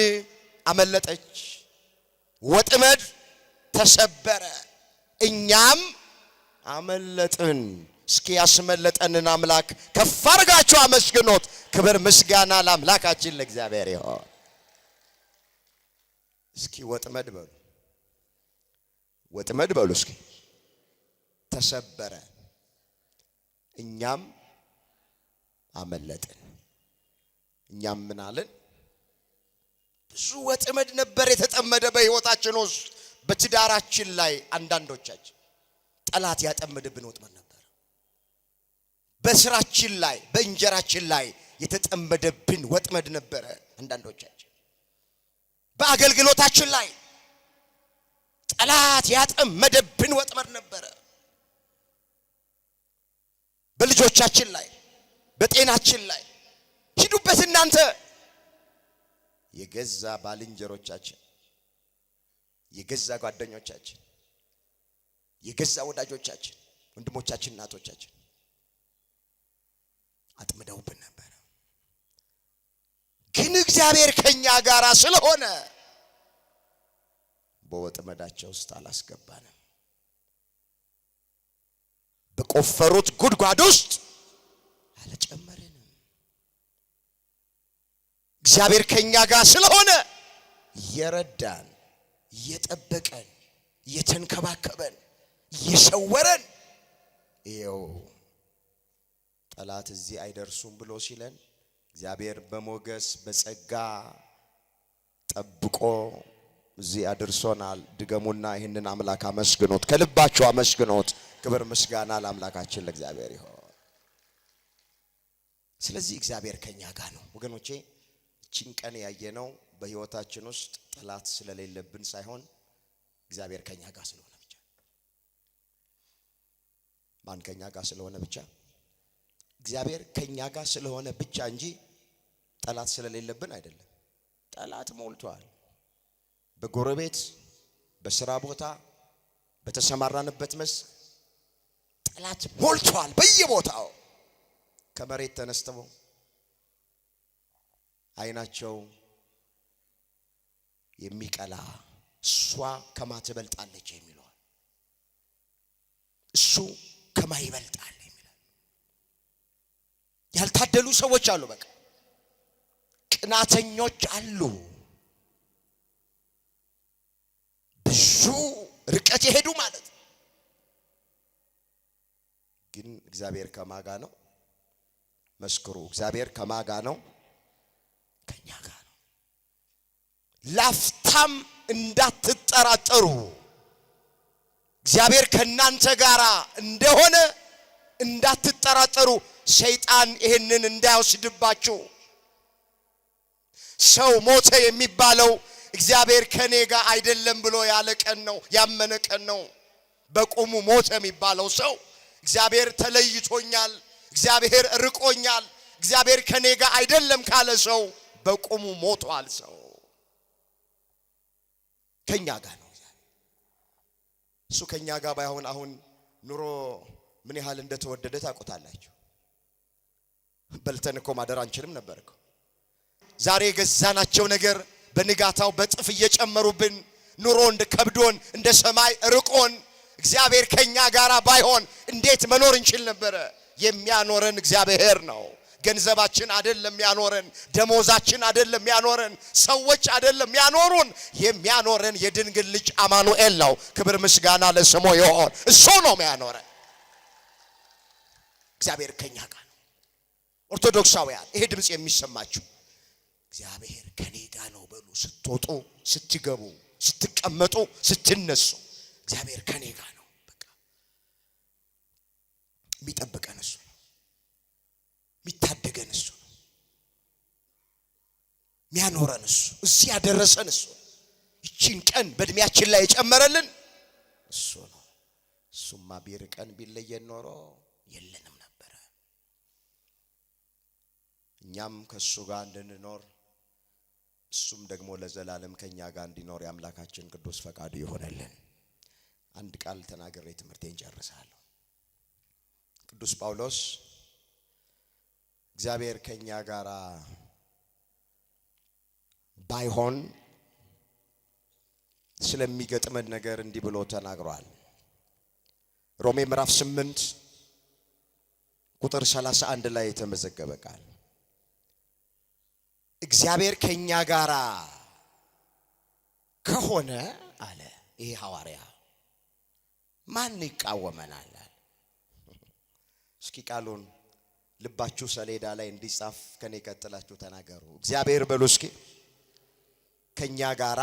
አመለጠች። ወጥመድ ተሰበረ፣ እኛም አመለጥን። እስኪ ያስመለጠንን አምላክ ከፍ አድርጋችሁ አመስግኖት። ክብር ምስጋና ለአምላካችን ለእግዚአብሔር ይሁን። እስኪ ወጥመድ በሉ፣ ወጥመድ በሉ እስኪ። ተሰበረ፣ እኛም አመለጥን። እኛም ምን አለን? ብዙ ወጥመድ ነበር የተጠመደ በህይወታችን ውስጥ፣ በትዳራችን ላይ አንዳንዶቻችን ጠላት ያጠመደብን ወጥመድ ነበር። በስራችን ላይ በእንጀራችን ላይ የተጠመደብን ወጥመድ ነበረ አንዳንዶቻችን። በአገልግሎታችን ላይ ጠላት ያጠመደብን ወጥመድ ነበረ። በልጆቻችን ላይ በጤናችን ላይ ሂዱበት እናንተ። የገዛ ባልንጀሮቻችን፣ የገዛ ጓደኞቻችን፣ የገዛ ወዳጆቻችን፣ ወንድሞቻችን፣ እናቶቻችን አጥምደውብን ነበር። ግን እግዚአብሔር ከኛ ጋር ስለሆነ በወጥመዳቸው ውስጥ አላስገባንም። በቆፈሩት ጉድጓድ ውስጥ አልጨመረንም። እግዚአብሔር ከኛ ጋር ስለሆነ የረዳን የጠበቀን የተንከባከበን የሰወረን ይኸው ጠላት እዚህ አይደርሱም ብሎ ሲለን እግዚአብሔር በሞገስ በጸጋ ጠብቆ እዚህ አድርሶናል። ድገሙና ይህንን አምላክ አመስግኑት፣ ከልባችሁ አመስግኑት። ክብር ምስጋና ለአምላካችን ለእግዚአብሔር ይሁን። ስለዚህ እግዚአብሔር ከኛ ጋር ነው ወገኖቼ። እቺን ቀን ያየነው በህይወታችን ውስጥ ጠላት ስለሌለብን ሳይሆን እግዚአብሔር ከኛ ጋር ስለሆነ ብቻ። ማን ከኛ ጋር ስለሆነ ብቻ? እግዚአብሔር ከኛ ጋር ስለሆነ ብቻ እንጂ ጠላት ስለሌለብን አይደለም። ጠላት ሞልቷል። በጎረቤት፣ በስራ ቦታ፣ በተሰማራንበት መስክ ጠላት ሞልቷል በየቦታው። ከመሬት ተነስተው አይናቸው የሚቀላ እሷ ከማ ትበልጣለች የሚለው እሱ ከማ ይበልጣል የሚለው ያልታደሉ ሰዎች አሉ። በቃ ቅናተኞች አሉ። ብዙ ርቀት የሄዱ ማለት ግን እግዚአብሔር ከማጋ ነው? መስክሩ። እግዚአብሔር ከማጋ ነው? ከኛ ጋር ነው። ላፍታም እንዳትጠራጠሩ እግዚአብሔር ከናንተ ጋር እንደሆነ እንዳትጠራጠሩ። ሰይጣን ይሄንን እንዳይወስድባችሁ። ሰው ሞተ የሚባለው እግዚአብሔር ከኔ ጋር አይደለም ብሎ ያለ ቀን ነው፣ ያመነ ቀን ነው። በቁሙ ሞተ የሚባለው ሰው እግዚአብሔር ተለይቶኛል፣ እግዚአብሔር ርቆኛል፣ እግዚአብሔር ከኔ ጋር አይደለም ካለ ሰው በቁሙ ሞቷል። ሰው ከኛ ጋር ነው። እሱ ከኛ ጋር ባይሆን አሁን ኑሮ ምን ያህል እንደተወደደ ታውቁታላችሁ። በልተን እኮ ማደር አንችልም ነበር እኮ። ዛሬ የገዛናቸው ነገር በንጋታው በጥፍ እየጨመሩብን ኑሮ እንደ ከብዶን እንደ ሰማይ ርቆን እግዚአብሔር ከኛ ጋር ባይሆን እንዴት መኖር እንችል ነበር? የሚያኖረን እግዚአብሔር ነው። ገንዘባችን አይደለም ያኖረን፣ ደሞዛችን አይደለም ያኖረን፣ ሰዎች አይደለም ያኖሩን። የሚያኖረን የድንግል ልጅ አማኑኤል ነው። ክብር ምስጋና ለስሙ ይሁን። እሱ ነው የሚያኖረን። እግዚአብሔር ከኛ ጋር ነው። ኦርቶዶክሳውያን ይሄ ድምጽ የሚሰማችሁ እግዚአብሔር ከኔ ጋር ነው በሉ። ስትወጡ፣ ስትገቡ፣ ስትቀመጡ፣ ስትነሱ እግዚአብሔር ከኔ ጋር ነው። በቃ የሚጠብቀን እሱ ነው። የሚታደገን እሱ ነው። የሚያኖረን እሱ፣ እዚህ ያደረሰን እሱ፣ ይቺን ቀን በእድሜያችን ላይ የጨመረልን እሱ ነው። እሱማ ቢርቀን ቢለየን ኖሮ የለንም ነበረ። እኛም ከሱ ጋር እንድንኖር እሱም ደግሞ ለዘላለም ከኛ ጋር እንዲኖር የአምላካችን ቅዱስ ፈቃዱ ይሆነልን። አንድ ቃል ተናግሬ ትምህርቴን ጨርሳለሁ። ቅዱስ ጳውሎስ እግዚአብሔር ከኛ ጋር ባይሆን ስለሚገጥመን ነገር እንዲህ ብሎ ተናግሯል። ሮሜ ምዕራፍ 8 ቁጥር 31 ላይ የተመዘገበ ቃል እግዚአብሔር ከኛ ጋር ከሆነ አለ ይሄ ሐዋርያ ማን ይቃወመናል? እስኪ ቃሉን ልባችሁ ሰሌዳ ላይ እንዲጻፍ ከኔ ቀጥላችሁ ተናገሩ። እግዚአብሔር በሉ እስኪ ከኛ ጋር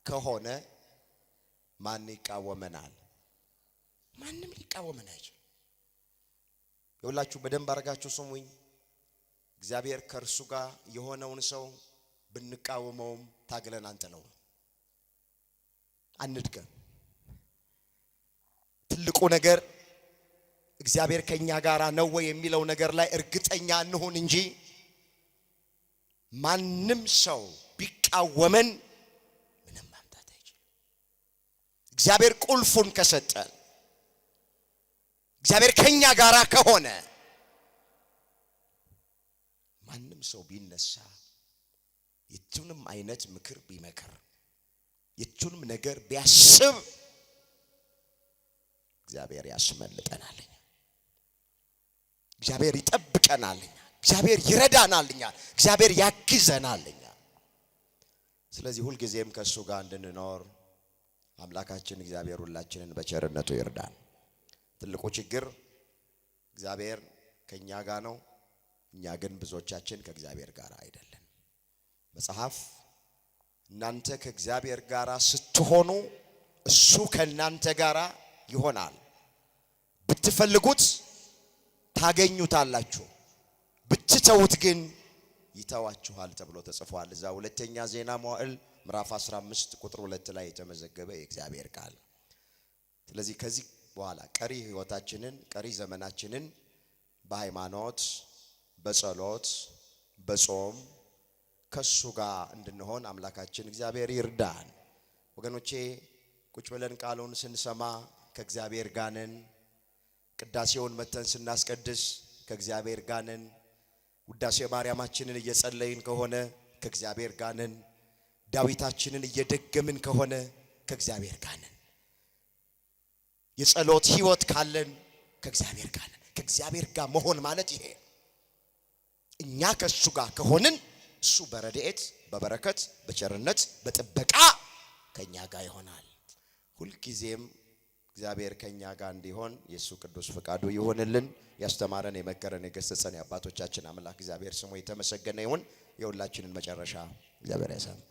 ከሆነ ማን ይቃወመናል? ማንም ሊቃወመን አይችልም። ይኸውላችሁ በደንብ አድርጋችሁ ስሙኝ። እግዚአብሔር ከእርሱ ጋር የሆነውን ሰው ብንቃወመውም ታግለን አንጥለውም፣ አንድገም። ትልቁ ነገር እግዚአብሔር ከኛ ጋር ነው ወይ የሚለው ነገር ላይ እርግጠኛ እንሁን እንጂ ማንም ሰው ቢቃወመን ምንም ማምጣት አይችልም። እግዚአብሔር ቁልፉን ከሰጠን፣ እግዚአብሔር ከኛ ጋር ከሆነ ማንም ሰው ቢነሳ የቱንም አይነት ምክር ቢመክር የቱንም ነገር ቢያስብ እግዚአብሔር ያስመልጠናል። እግዚአብሔር ይጠብቀናል። እግዚአብሔር ይረዳናል። እግዚአብሔር ያግዘናል። ስለዚህ ሁል ጊዜም ከሱ ጋር እንድንኖር አምላካችን እግዚአብሔር ሁላችንን በቸርነቱ ይርዳን። ትልቁ ችግር እግዚአብሔር ከኛ ጋር ነው፣ እኛ ግን ብዙዎቻችን ከእግዚአብሔር ጋር አይደለም። መጽሐፍ እናንተ ከእግዚአብሔር ጋር ስትሆኑ እሱ ከናንተ ጋር ይሆናል፣ ብትፈልጉት ታገኙታላችሁ፣ ብትተውት ግን ይተዋችኋል ተብሎ ተጽፏል። እዛ ሁለተኛ ዜና መዋዕል ምዕራፍ 15 ቁጥር 2 ላይ የተመዘገበ የእግዚአብሔር ቃል። ስለዚህ ከዚህ በኋላ ቀሪ ህይወታችንን ቀሪ ዘመናችንን በሃይማኖት በጸሎት በጾም ከሱ ጋር እንድንሆን አምላካችን እግዚአብሔር ይርዳን። ወገኖቼ ቁጭ ብለን ቃሉን ስንሰማ ከእግዚአብሔር ጋር ነን። ቅዳሴውን መተን ስናስቀድስ ከእግዚአብሔር ጋር ነን። ውዳሴ ማርያማችንን እየጸለይን ከሆነ ከእግዚአብሔር ጋር ነን። ዳዊታችንን እየደገምን ከሆነ ከእግዚአብሔር ጋር ነን። የጸሎት ህይወት ካለን ከእግዚአብሔር ጋር ነን። ከእግዚአብሔር ጋር መሆን ማለት ይሄ እኛ ከሱ ጋር ከሆንን እሱ በረድኤት በበረከት በቸርነት በጥበቃ ከኛ ጋር ይሆናል። ሁል ጊዜም እግዚአብሔር ከኛ ጋር እንዲሆን የሱ ቅዱስ ፈቃዱ ይሆንልን። ያስተማረን የመከረን የገሰጸን የአባቶቻችን አምላክ እግዚአብሔር ስሙ የተመሰገነ ይሁን። የሁላችንን መጨረሻ እግዚአብሔር ያሳምር።